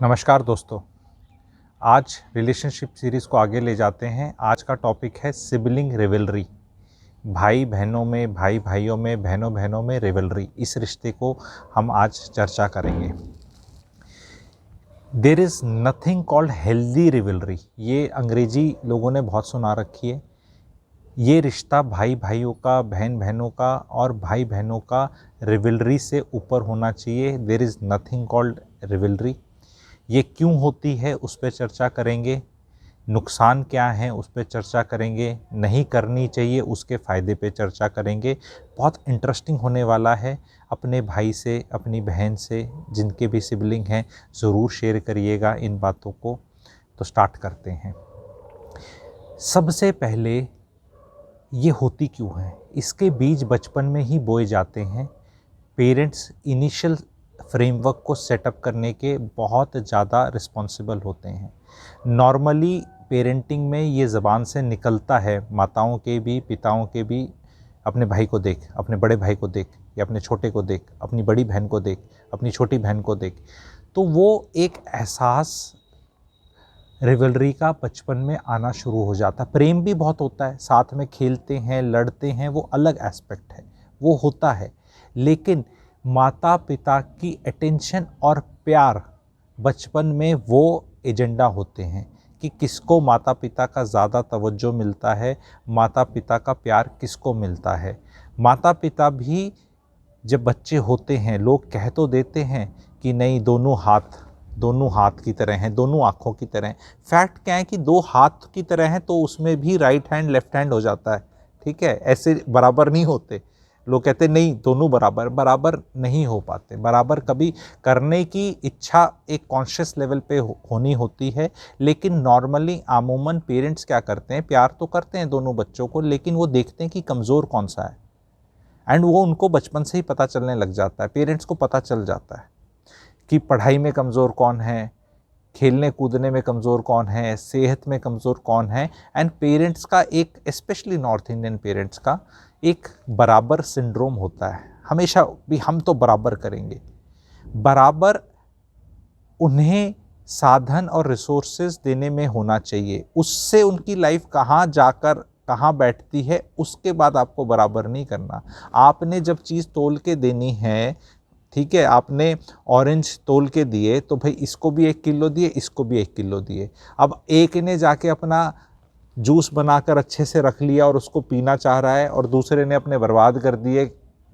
नमस्कार दोस्तों। आज रिलेशनशिप सीरीज़ को आगे ले जाते हैं। आज का टॉपिक है सिबलिंग रिवलरी। भाई बहनों में, भाई भाइयों में, बहनों बहनों में रिवलरी। इस रिश्ते को हम आज चर्चा करेंगे। There is nothing called healthy rivalry. ये अंग्रेजी लोगों ने बहुत सुना रखी है। ये रिश्ता भाई भाइयों का, बहन बहनों का और भाई बहनों का रिवलरी से ऊपर होना चाहिए। There is nothing called rivalry. ये क्यों होती है उस पर चर्चा करेंगे। नुकसान क्या हैं उस पर चर्चा करेंगे। नहीं करनी चाहिए उसके फ़ायदे पे चर्चा करेंगे। बहुत इंटरेस्टिंग होने वाला है। अपने भाई से, अपनी बहन से, जिनके भी सिबलिंग हैं, ज़रूर शेयर करिएगा इन बातों को। तो स्टार्ट करते हैं। सबसे पहले ये होती क्यों है, इसके बीज बचपन में ही बोए जाते हैं। पेरेंट्स इनिशियल फ्रेमवर्क को सेटअप करने के बहुत ज़्यादा रिस्पॉन्सिबल होते हैं। नॉर्मली पेरेंटिंग में ये ज़बान से निकलता है, माताओं के भी, पिताओं के भी। अपने भाई को देख, अपने बड़े भाई को देख, या अपने छोटे को देख, अपनी बड़ी बहन को देख, अपनी छोटी बहन को देख। तो वो एक एहसास रिवलरी का बचपन में आना शुरू हो जाता है। प्रेम भी बहुत होता है, साथ में खेलते हैं, लड़ते हैं, वो अलग एस्पेक्ट है, वो होता है। लेकिन माता पिता की अटेंशन और प्यार बचपन में वो एजेंडा होते हैं कि किसको माता पिता का ज़्यादा तवज्जो मिलता है, माता पिता का प्यार किसको मिलता है। माता पिता भी जब बच्चे होते हैं, लोग कह तो देते हैं कि नहीं, दोनों हाथ की तरह हैं, दोनों आँखों की तरह हैं। फैक्ट क्या है कि दो हाथ की तरह हैं तो उसमें भी राइट हैंड लेफ्ट हैंड हो जाता है। ठीक है, ऐसे बराबर नहीं होते। लोग कहते नहीं दोनों बराबर, बराबर नहीं हो पाते। बराबर कभी करने की इच्छा एक कॉन्शियस लेवल पे होनी होती है। लेकिन नॉर्मली आमूमन पेरेंट्स क्या करते हैं, प्यार तो करते हैं दोनों बच्चों को, लेकिन वो देखते हैं कि कमज़ोर कौन सा है। एंड वो उनको बचपन से ही पता चलने लग जाता है। पेरेंट्स को पता चल जाता है कि पढ़ाई में कमज़ोर कौन है, खेलने कूदने में कमज़ोर कौन है, सेहत में कमज़ोर कौन है। एंड पेरेंट्स का एक, स्पेशली नॉर्थ इंडियन पेरेंट्स का एक बराबर सिंड्रोम होता है। हमेशा भी हम तो बराबर करेंगे। बराबर उन्हें साधन और रिसोर्सेज देने में होना चाहिए। उससे उनकी लाइफ कहाँ जाकर कहाँ बैठती है उसके बाद आपको बराबर नहीं करना। आपने जब चीज़ तोल के देनी है, ठीक है, आपने ऑरेंज तोल के दिए तो भाई इसको भी 1 किलो दिए, इसको भी 1 किलो दिए। अब एक ने जाके अपना जूस बनाकर अच्छे से रख लिया और उसको पीना चाह रहा है, और दूसरे ने अपने बर्बाद कर दिए,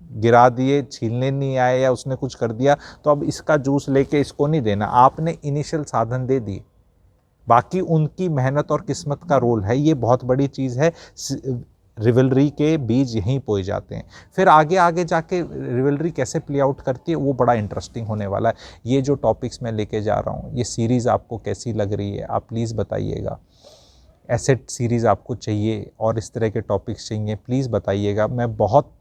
गिरा दिए, छीलने नहीं आए या उसने कुछ कर दिया, तो अब इसका जूस लेके इसको नहीं देना। आपने इनिशियल साधन दे दिए, बाकी उनकी मेहनत और किस्मत का रोल है। ये बहुत बड़ी चीज़ है। रिवलरी के बीज यहीं बोए जाते हैं। फिर आगे आगे जाके रिवलरी कैसे प्ले आउट करती है वो बड़ा इंटरेस्टिंग होने वाला है। ये जो टॉपिक्स मैं लेके जा रहा हूँ, ये सीरीज़ आपको कैसी लग रही है, आप प्लीज़ बताइएगा। एसेट सीरीज़ आपको चाहिए और इस तरह के टॉपिक्स चाहिए, प्लीज़ बताइएगा। मैं बहुत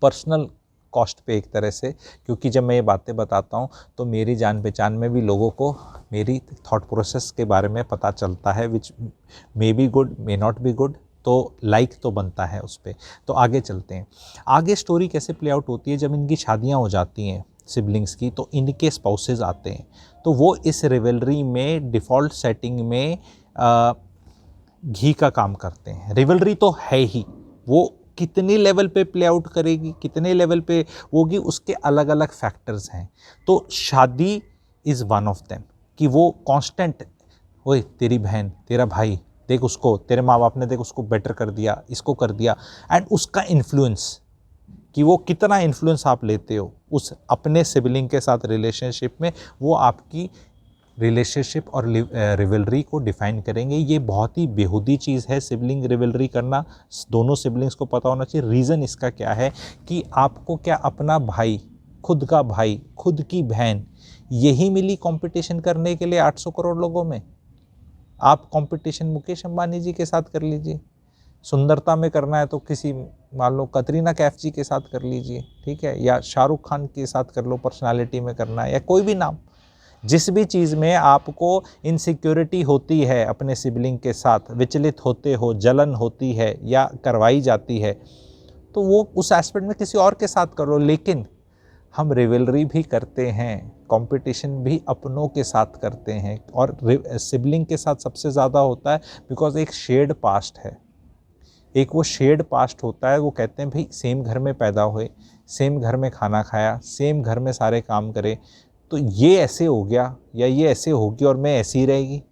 पर्सनल कॉस्ट पे एक तरह से, क्योंकि जब मैं ये बातें बताता हूँ तो मेरी जान पहचान में भी लोगों को मेरी थॉट प्रोसेस के बारे में पता चलता है, which may be good, may not be good. तो लाइक तो बनता है उस पर। तो आगे चलते हैं। आगे स्टोरी कैसे प्ले आउट होती है, जब इनकी शादियाँ हो जाती हैं सिबलिंग्स की, तो इनके स्पाउसेस आते हैं। तो वो इस रिवलरी में डिफ़ॉल्ट सेटिंग में घी का काम करते हैं। रिवलरी तो है ही, वो कितनी लेवल पे प्ले आउट करेगी, कितने लेवल पे होगी, उसके अलग अलग फैक्टर्स हैं। तो शादी इज़ वन ऑफ देम, कि वो कांस्टेंट, ओए तेरी बहन, तेरा भाई, देख उसको, तेरे माँ बाप ने देख उसको बेटर कर दिया, इसको कर दिया। एंड उसका इन्फ्लुएंस, कि वो कितना इन्फ्लुएंस आप लेते हो उस अपने सिबलिंग के साथ रिलेशनशिप में, वो आपकी रिलेशनशिप और रिवलरी को डिफ़ाइन करेंगे। ये बहुत ही बेहूदी चीज़ है सिबलिंग रिवलरी करना। दोनों सिबलिंग्स को पता होना चाहिए। रीज़न इसका क्या है कि आपको क्या अपना भाई, खुद का भाई, खुद की बहन, यही मिली कंपटीशन करने के लिए 800 करोड़ लोगों में? आप कंपटीशन मुकेश अंबानी जी के साथ कर लीजिए। सुंदरता में करना है तो किसी, मान लो कतरीना कैफ जी के साथ कर लीजिए, ठीक है, या शाहरुख खान के साथ कर लो, पर्सनालिटी में करना है, या कोई भी नाम। जिस भी चीज़ में आपको इनसिक्योरिटी होती है अपने सिबलिंग के साथ, विचलित होते हो, जलन होती है या करवाई जाती है, तो वो उस एस्पेक्ट में किसी और के साथ कर लो। लेकिन हम रिवलरी भी करते हैं, कंपटीशन भी अपनों के साथ करते हैं, और सिबलिंग के साथ सबसे ज़्यादा होता है बिकॉज एक शेयर्ड पास्ट है, एक वो शेयर्ड पास्ट होता है। वो कहते हैं भाई सेम घर में पैदा हुए, सेम घर में खाना खाया, सेम घर में सारे काम करे, तो ये ऐसे हो गया या ये ऐसे होगी और मैं ऐसी ही रहेगी।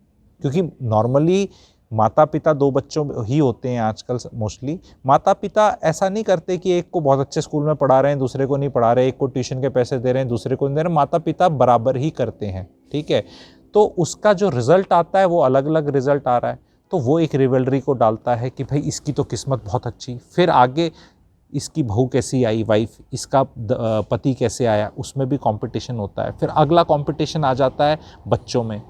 क्योंकि नॉर्मली माता पिता दो बच्चों ही होते हैं आजकल मोस्टली। माता पिता ऐसा नहीं करते कि एक को बहुत अच्छे स्कूल में पढ़ा रहे हैं, दूसरे को नहीं पढ़ा रहे, एक को ट्यूशन के पैसे दे रहे हैं, दूसरे को नहीं दे रहे। माता पिता बराबर ही करते हैं, ठीक है। तो उसका जो रिजल्ट आता है वो अलग अलग रिजल्ट आ रहा है, तो वो एक रिवलरी को डालता है कि भाई इसकी तो किस्मत बहुत अच्छी, फिर आगे इसकी बहू कैसी आई, वाइफ, इसका पति कैसे आया, उसमें भी कंपटीशन होता है। फिर अगला कंपटीशन आ जाता है बच्चों में,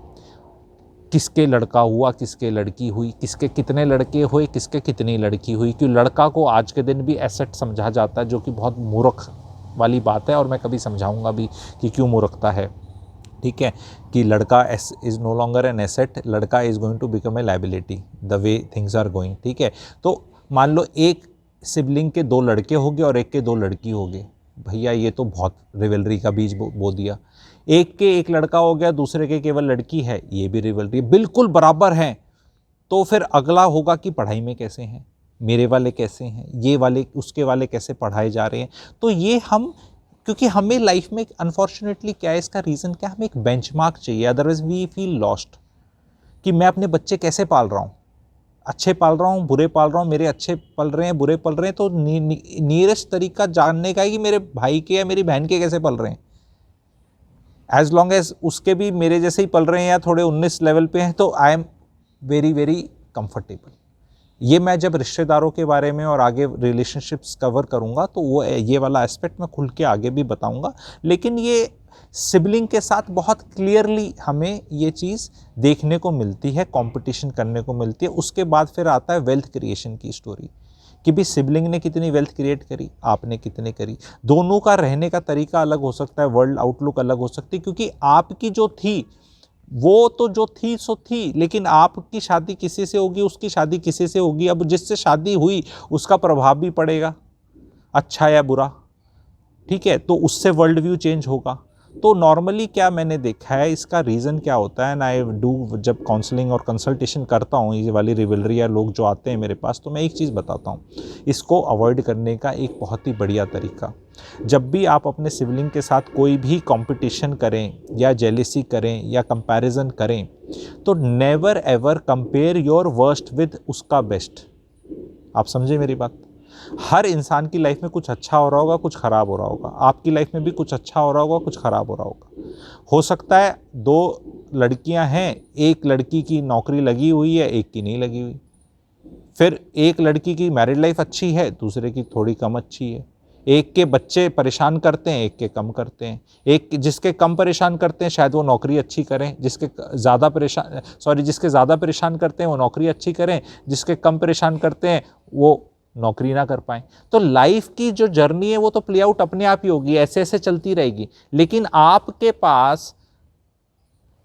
किसके लड़का हुआ, किसके लड़की हुई, किसके कितने लड़के हुए, किसके कितनी लड़की हुई। क्योंकि लड़का को आज के दिन भी एसेट समझा जाता है, जो कि बहुत मूर्ख वाली बात है, और मैं कभी समझाऊंगा भी कि क्यों मूर्खता है, ठीक है। कि लड़का is no longer an asset, लड़का is going to become a liability the way things are going, ठीक है। तो मान लो एक सिबलिंग के दो लड़के हो गए और एक के दो लड़की हो गए, भैया ये तो बहुत रिवलरी का बीज बो दिया। एक के एक लड़का हो गया, दूसरे के केवल लड़की है, ये भी रिवलरी, बिल्कुल बराबर हैं। तो फिर अगला होगा कि पढ़ाई में कैसे हैं, मेरे वाले कैसे हैं, ये वाले उसके वाले कैसे पढ़ाए जा रहे हैं। तो ये हम, क्योंकि हमें लाइफ में अनफॉर्चुनेटली क्या है, इसका रीज़न क्या, हमें एक बेंचमार्क चाहिए, अदरवाइज वी फील लॉस्ट कि मैं अपने बच्चे कैसे पाल रहा हूँ, अच्छे पाल रहा हूँ, बुरे पाल रहा हूँ, मेरे अच्छे पल रहे हैं, बुरे पल रहे हैं। तो नियरेस्ट तरीका जानने का है कि मेरे भाई के या मेरी बहन के कैसे पल रहे हैं। एज लॉन्ग एज उसके भी मेरे जैसे ही पल रहे हैं या थोड़े 19 लेवल पे हैं, तो I am very very comfortable. ये मैं जब रिश्तेदारों के बारे में और आगे रिलेशनशिप्स कवर करूँगा तो वो ये वाला एस्पेक्ट मैं खुल के आगे भी बताऊँगा। लेकिन ये सिबलिंग के साथ बहुत क्लियरली हमें ये चीज़ देखने को मिलती है, कंपटीशन करने को मिलती है। उसके बाद फिर आता है वेल्थ क्रिएशन की स्टोरी, कि भी सिबलिंग ने कितनी वेल्थ क्रिएट करी, आपने कितने करी। दोनों का रहने का तरीका अलग हो सकता है, वर्ल्ड आउटलुक अलग हो सकती है, क्योंकि आपकी जो थी वो तो जो थी सो थी, लेकिन आपकी शादी किसी से होगी, उसकी शादी किसी से होगी। अब जिससे शादी हुई उसका प्रभाव भी पड़ेगा, अच्छा या बुरा, ठीक है। तो उससे वर्ल्ड व्यू चेंज होगा। तो नॉर्मली क्या मैंने देखा है, इसका रीज़न क्या होता है, एंड आई डू, जब काउंसलिंग और कंसल्टेशन करता हूँ ये वाली रिवलरी या लोग जो आते हैं मेरे पास, तो मैं एक चीज़ बताता हूँ, इसको अवॉइड करने का एक बहुत ही बढ़िया तरीका। जब भी आप अपने सिबलिंग के साथ कोई भी कंपटीशन करें या जेलिसी करें या कंपैरिजन करें, तो never ever compare your worst with उसका बेस्ट। आप समझे मेरी बात। हर इंसान की लाइफ में कुछ अच्छा हो रहा होगा, कुछ ख़राब हो रहा होगा। आपकी लाइफ में भी कुछ अच्छा हो रहा होगा, कुछ ख़राब हो रहा होगा। हो सकता है दो लड़कियां हैं, एक लड़की की नौकरी लगी हुई है, एक की नहीं लगी हुई। फिर एक लड़की की मैरिड लाइफ अच्छी है, दूसरे की थोड़ी कम अच्छी है। एक के बच्चे परेशान करते हैं, एक के कम करते हैं। एक जिसके कम परेशान करते हैं शायद वो नौकरी अच्छी करें, जिसके ज़्यादा परेशान करते हैं वो नौकरी अच्छी करें, जिसके कम परेशान करते हैं वो नौकरी ना कर पाएँ। तो लाइफ की जो जर्नी है वो तो प्ले आउट अपने आप ही होगी, ऐसे ऐसे चलती रहेगी। लेकिन आपके पास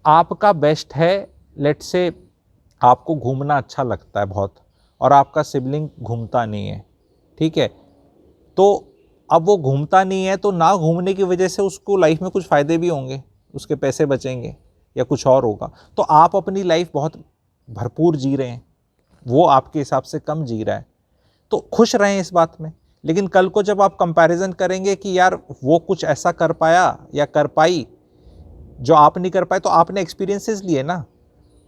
आपका बेस्ट है, लेट्स से आपको घूमना अच्छा लगता है बहुत, और आपका सिबलिंग घूमता नहीं है, ठीक है। तो अब वो घूमता नहीं है, तो ना घूमने की वजह से उसको लाइफ में कुछ फ़ायदे भी होंगे, उसके पैसे बचेंगे या कुछ और होगा। तो आप अपनी लाइफ बहुत भरपूर जी रहे हैं, वो आपके हिसाब से कम जी रहा है, तो खुश रहें इस बात में। लेकिन कल को जब आप कंपैरिजन करेंगे कि यार वो कुछ ऐसा कर पाया या कर पाई जो आप नहीं कर पाए, तो आपने एक्सपीरियंसेस लिए ना,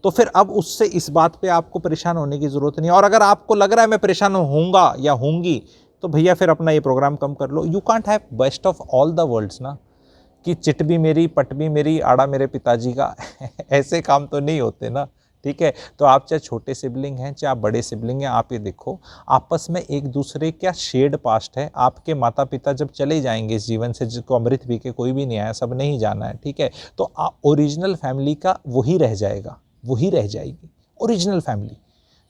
तो फिर अब उससे इस बात पे आपको परेशान होने की ज़रूरत नहीं है। और अगर आपको लग रहा है मैं परेशान होऊंगा या होंगी, तो भैया फिर अपना ये प्रोग्राम कम कर लो। You can't have best of all the worlds ना, कि चिट भी मेरी, पट भी मेरी, आड़ा मेरे पिताजी का ऐसे काम तो नहीं होते ना, ठीक है। तो आप चाहे छोटे सिबलिंग हैं, चाहे आप बड़े सिबलिंग हैं, आप ये देखो आपस में एक दूसरे का शेयर्ड पास्ट है। आपके माता पिता जब चले जाएंगे इस जीवन से, जिसको अमृत पी के कोई भी नहीं आया, सब नहीं जाना है, ठीक है। तो ओरिजिनल फैमिली का वही रह जाएगा, वही रह जाएगी ओरिजिनल फैमिली,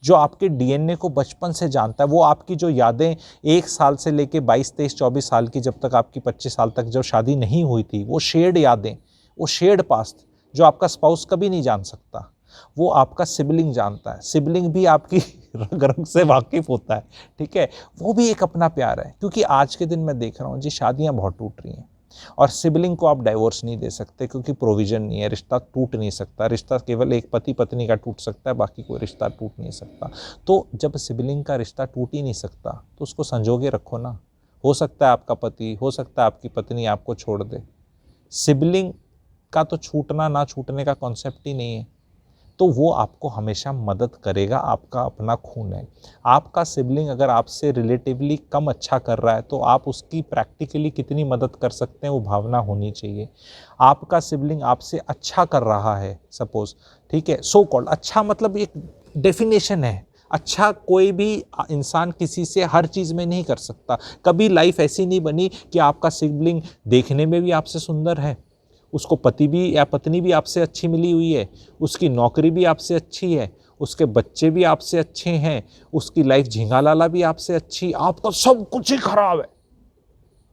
जो आपके डीएनए को बचपन से जानता है। वो आपकी जो यादें 1 साल से लेके 22, 23, 24 साल की, जब तक आपकी 25 साल तक जब शादी नहीं हुई थी, वो शेयर्ड यादें, वो शेयर्ड पास्ट जो आपका स्पाउस कभी नहीं जान सकता, वो आपका सिबलिंग जानता है। सिबलिंग भी आपकी रग रग से वाकिफ़ होता है, ठीक है। वो भी एक अपना प्यार है। क्योंकि आज के दिन मैं देख रहा हूँ जी, शादियाँ बहुत टूट रही हैं। और सिबलिंग को आप डाइवोर्स नहीं दे सकते क्योंकि प्रोविज़न नहीं है, रिश्ता टूट नहीं सकता, रिश्ता केवल एक पति पत्नी का टूट सकता है, बाकी कोई रिश्ता टूट नहीं सकता। तो जब सिबलिंग का रिश्ता टूट ही नहीं सकता तो उसको संजो के रखो ना। हो सकता है आपका पति, हो सकता है आपकी पत्नी आपको छोड़ दे, सिबलिंग का तो छूटना ना छूटने का कॉन्सेप्ट ही नहीं है, तो वो आपको हमेशा मदद करेगा, आपका अपना खून है। आपका सिबलिंग अगर आपसे रिलेटिवली कम अच्छा कर रहा है तो आप उसकी प्रैक्टिकली कितनी मदद कर सकते हैं वो भावना होनी चाहिए। आपका सिबलिंग आपसे अच्छा कर रहा है सपोज, ठीक है, सो कॉल्ड अच्छा, मतलब एक डेफिनेशन है, अच्छा कोई भी इंसान किसी से हर चीज़ में नहीं कर सकता। कभी लाइफ ऐसी नहीं बनी कि आपका सिबलिंग देखने में भी आपसे सुंदर है, उसको पति भी या पत्नी भी आपसे अच्छी मिली हुई है, उसकी नौकरी भी आपसे अच्छी है, उसके बच्चे भी आपसे अच्छे हैं, उसकी लाइफ झिंगा लाला भी आपसे अच्छी, आपका सब कुछ ही खराब है,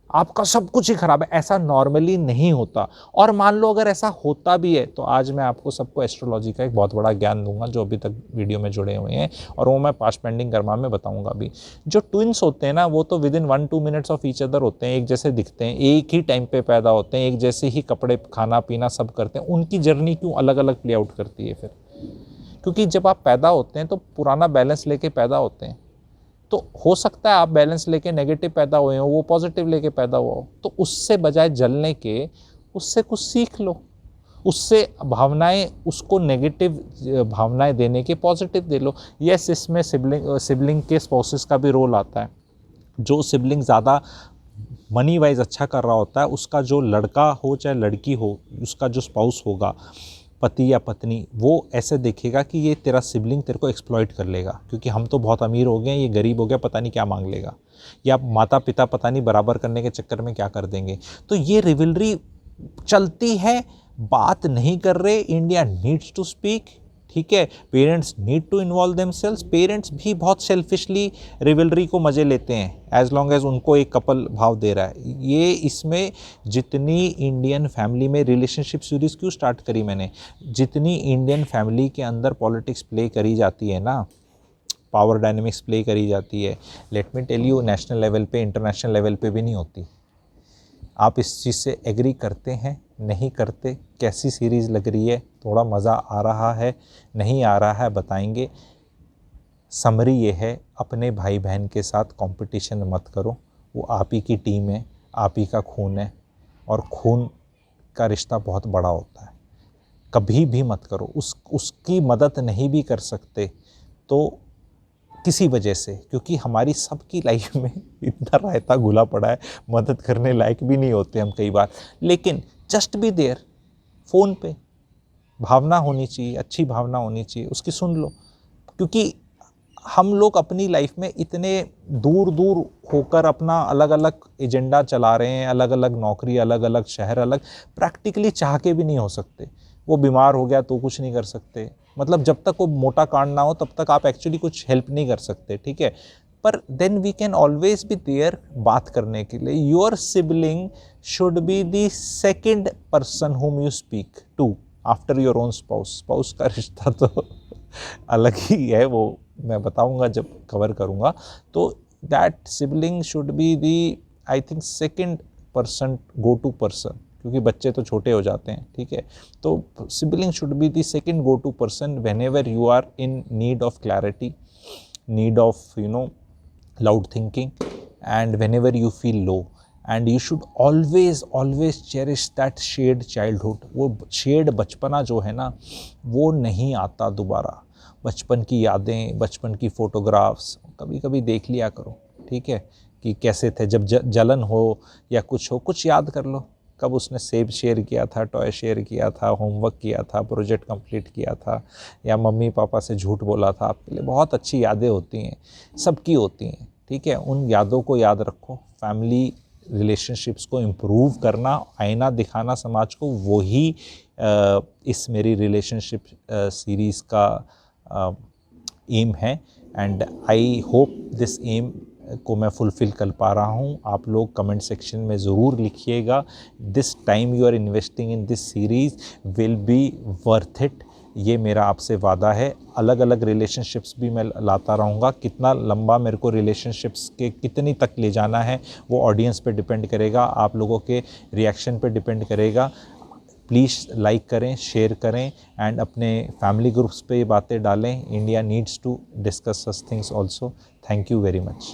आपका सब कुछ ही खराब है। ऐसा नॉर्मली नहीं होता। और मान लो अगर ऐसा होता भी है तो आज मैं आपको सबको एस्ट्रोलॉजी का एक बहुत बड़ा ज्ञान दूंगा जो अभी तक वीडियो में जुड़े हुए हैं, और वो मैं पास्ट पेंडिंग कर्मा में बताऊंगा भी। जो ट्विंस होते हैं ना वो तो with in 1-2 minutes of each other होते हैं, एक जैसे दिखते हैं, एक ही टाइम पे पैदा होते हैं, एक जैसे ही कपड़े खाना पीना सब करते हैं। उनकी जर्नी क्यों अलग अलग प्ले आउट करती है फिर? क्योंकि जब आप पैदा होते हैं तो पुराना बैलेंस लेके पैदा होते हैं, तो हो सकता है आप बैलेंस लेके नेगेटिव पैदा हुए हो, वो पॉजिटिव लेके पैदा हुआ हो, तो उससे बजाय जलने के उससे कुछ सीख लो, उससे भावनाएं, उसको नेगेटिव भावनाएं देने के पॉजिटिव दे लो। यस, इसमें सिबलिंग के स्पाउसेस का भी रोल आता है। जो सिबलिंग ज़्यादा मनी वाइज अच्छा कर रहा होता है उसका जो लड़का हो चाहे लड़की हो, उसका जो स्पाउस होगा, पति या पत्नी, वो ऐसे देखेगा कि ये तेरा सिबलिंग तेरे को एक्सप्लॉइट कर लेगा क्योंकि हम तो बहुत अमीर हो गए हैं, ये गरीब हो गया, पता नहीं क्या मांग लेगा, या माता पिता पता नहीं बराबर करने के चक्कर में क्या कर देंगे। तो ये रिवलरी चलती है, बात नहीं कर रहे, इंडिया नीड्स टू स्पीक, ठीक है, parents need to involve themselves. Parents भी बहुत सेल्फिशली रिवलरी को मज़े लेते हैं एज लॉन्ग एज उनको एक कपल भाव दे रहा है। ये इसमें जितनी इंडियन फैमिली में रिलेशनशिप सीरीज़ क्यों स्टार्ट करी मैंने, जितनी इंडियन फैमिली के अंदर पॉलिटिक्स प्ले करी जाती है ना, पावर डायनेमिक्स प्ले करी जाती है, let me tell you, national level पे इंटरनेशनल लेवल पे भी नहीं होती। आप इस चीज़ से एग्री करते हैं, नहीं करते? कैसी सीरीज़ लग रही है? थोड़ा मज़ा आ रहा है, नहीं आ रहा है, बताएंगे। समरी ये है, अपने भाई बहन के साथ कंपटीशन मत करो, वो आप ही की टीम है, आप ही का खून है, और खून का रिश्ता बहुत बड़ा होता है, कभी भी मत करो। उसकी मदद नहीं भी कर सकते तो किसी वजह से, क्योंकि हमारी सबकी लाइफ में इतना रायता घुला पड़ा है, मदद करने लायक भी नहीं होते हम कई बार, लेकिन जस्ट बी देयर, फ़ोन पे भावना होनी चाहिए, अच्छी भावना होनी चाहिए, उसकी सुन लो। क्योंकि हम लोग अपनी लाइफ में इतने दूर दूर होकर अपना अलग अलग एजेंडा चला रहे हैं, अलग अलग नौकरी, अलग अलग शहर, अलग, प्रैक्टिकली चाह के भी नहीं हो सकते। वो बीमार हो गया तो कुछ नहीं कर सकते, मतलब जब तक वो मोटा कांड ना हो तब तक आप एक्चुअली कुछ हेल्प नहीं कर सकते, ठीक है। पर then we can always be there बात करने के लिए। Your sibling should be the second person whom you speak to after your own spouse. Spouse का रिश्ता तो अलग ही है, वो मैं बताऊंगा जब कवर करूंगा। तो that sibling should be the, I think, second person, go to person, क्योंकि बच्चे तो छोटे हो जाते हैं, ठीक है। तो sibling should be the second go to person whenever you are in need of clarity, need of loud thinking, and whenever you feel low, and you should always cherish that shared childhood। वो shared बचपना जो है ना वो नहीं आता दोबारा। बचपन की यादें, बचपन की फ़ोटोग्राफ्स कभी कभी देख लिया करो, ठीक है, कि कैसे थे, जब जलन हो या कुछ हो, कुछ याद कर लो, कब उसने सेब शेयर किया था, टॉय शेयर किया था, होमवर्क किया था, प्रोजेक्ट कंप्लीट किया था, या मम्मी पापा से झूठ बोला था। आपके लिए बहुत अच्छी यादें होती हैं, सबकी होती हैं, ठीक है। उन यादों को याद रखो। फैमिली रिलेशनशिप्स को इम्प्रूव करना, आईना दिखाना समाज को, वही इस मेरी रिलेशनशिप सीरीज़ का एम है। And I hope this aim को मैं फुलफ़िल कर पा रहा हूँ। आप लोग कमेंट सेक्शन में ज़रूर लिखिएगा, this time you are investing in this series will be worth it. ये मेरा आपसे वादा है। अलग अलग रिलेशनशिप्स भी मैं लाता रहूँगा। कितना लंबा मेरे को रिलेशनशिप्स के कितनी तक ले जाना है वो ऑडियंस पे डिपेंड करेगा, आप लोगों के रिएक्शन पे डिपेंड करेगा। प्लीज़ लाइक करें, शेयर करें एंड अपने फैमिली ग्रुप्स पे ये बातें डालें। India needs to discuss such things also. Thank you very much.